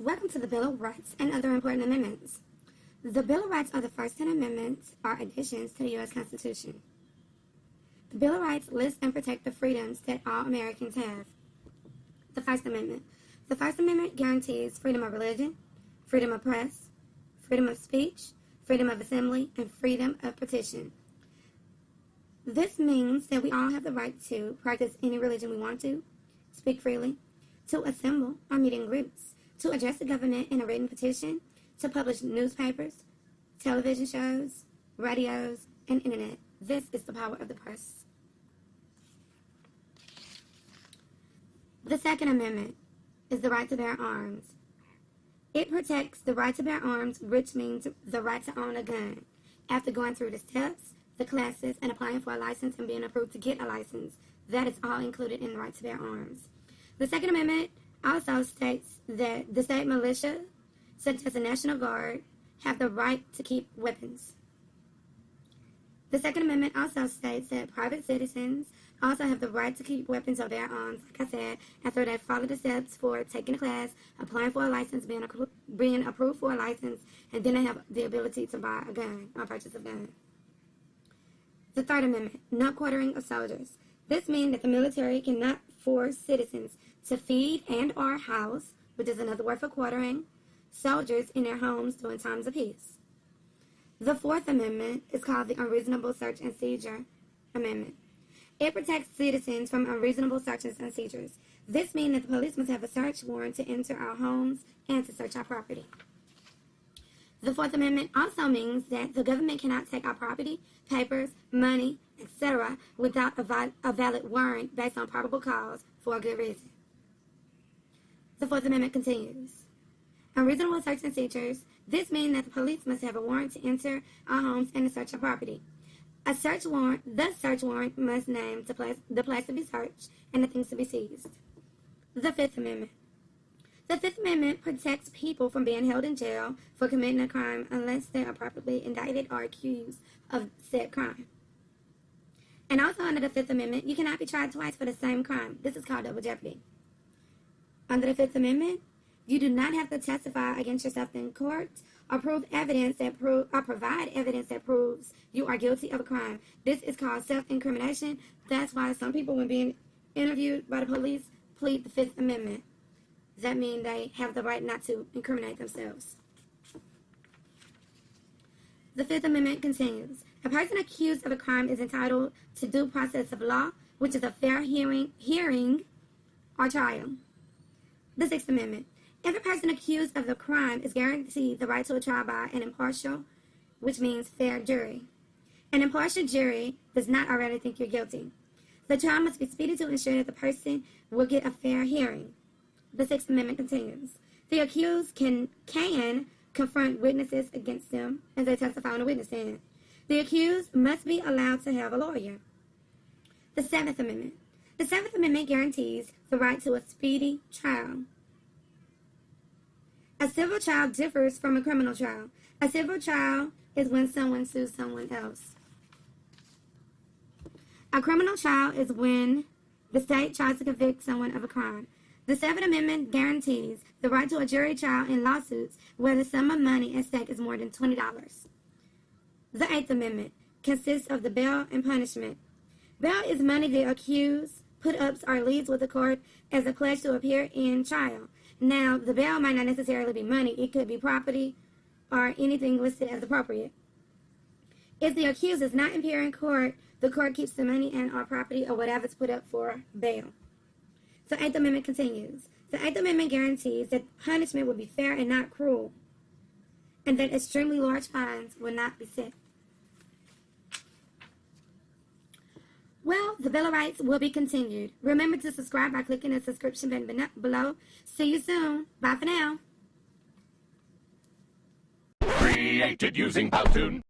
Welcome to the Bill of Rights and other important amendments. The Bill of Rights are the first 10 amendments or additions to the U.S. Constitution. The Bill of Rights lists and protects the freedoms that all Americans have. The First Amendment. The First Amendment guarantees freedom of religion, freedom of press, freedom of speech, freedom of assembly, and freedom of petition. This means that we all have the right to practice any religion we want to, speak freely, to assemble or meet in groups, to address the government in a written petition, to publish newspapers, television shows, radios, and internet. This is the power of the press. The Second Amendment is the right to bear arms. It protects the right to bear arms, which means the right to own a gun. After going through the steps, the classes, and applying for a license and being approved to get a license, that is all included in the right to bear arms. The Second Amendment also states that the state militia, such as the National Guard, have the right to keep weapons. The Second Amendment also states that private citizens also have the right to keep weapons or bear arms, like I said, after they follow the steps for taking a class, applying for a license, being approved for a license, and then they have the ability to buy a gun or purchase a gun. The Third Amendment, no quartering of soldiers. This means that the military cannot force citizens to feed and or house, which is another word for quartering, soldiers in their homes during times of peace. The Fourth Amendment is called the Unreasonable Search and Seizure Amendment. It protects citizens from unreasonable searches and seizures. This means that the police must have a search warrant to enter our homes and to search our property. The Fourth Amendment also means that the government cannot take our property, papers, money, etc. without a valid warrant based on probable cause for a good reason. The Fourth Amendment continues. Unreasonable search and seizures. This means that the police must have a warrant to enter our homes and to search our property. The search warrant must name the place to be searched and the things to be seized. The Fifth Amendment. The Fifth Amendment protects people from being held in jail for committing a crime unless they are properly indicted or accused of said crime. And also under the Fifth Amendment, you cannot be tried twice for the same crime. This is called double jeopardy. Under the Fifth Amendment, you do not have to testify against yourself in court or provide evidence that proves you are guilty of a crime. This is called self-incrimination. That's why some people, when being interviewed by the police, plead the Fifth Amendment. That means they have the right not to incriminate themselves. The Fifth Amendment continues. A person accused of a crime is entitled to due process of law, which is a fair hearing or trial. The Sixth Amendment. Every person accused of the crime is guaranteed the right to a trial by an impartial, which means fair jury. An impartial jury does not already think you're guilty. The trial must be speedy to ensure that the person will get a fair hearing. The Sixth Amendment continues. The accused can confront witnesses against them as they testify on the witness stand. The accused must be allowed to have a lawyer. The Seventh Amendment. The Seventh Amendment guarantees the right to a speedy trial. A civil trial differs from a criminal trial. A civil trial is when someone sues someone else. A criminal trial is when the state tries to convict someone of a crime. The Seventh Amendment guarantees the right to a jury trial in lawsuits where the sum of money at stake is more than $20. The Eighth Amendment consists of the bail and punishment. Bail is money the accused put up or leaves with the court as a pledge to appear in trial. Now, the bail might not necessarily be money. It could be property or anything listed as appropriate. If the accused does not appear in court, the court keeps the money and or property or whatever is put up for bail. The Eighth Amendment continues. The Eighth Amendment guarantees that punishment will be fair and not cruel, and that extremely large fines will not be set. Well, the Bill of Rights will be continued. Remember to subscribe by clicking the subscription button below. See you soon. Bye for now. Created using Powtoon.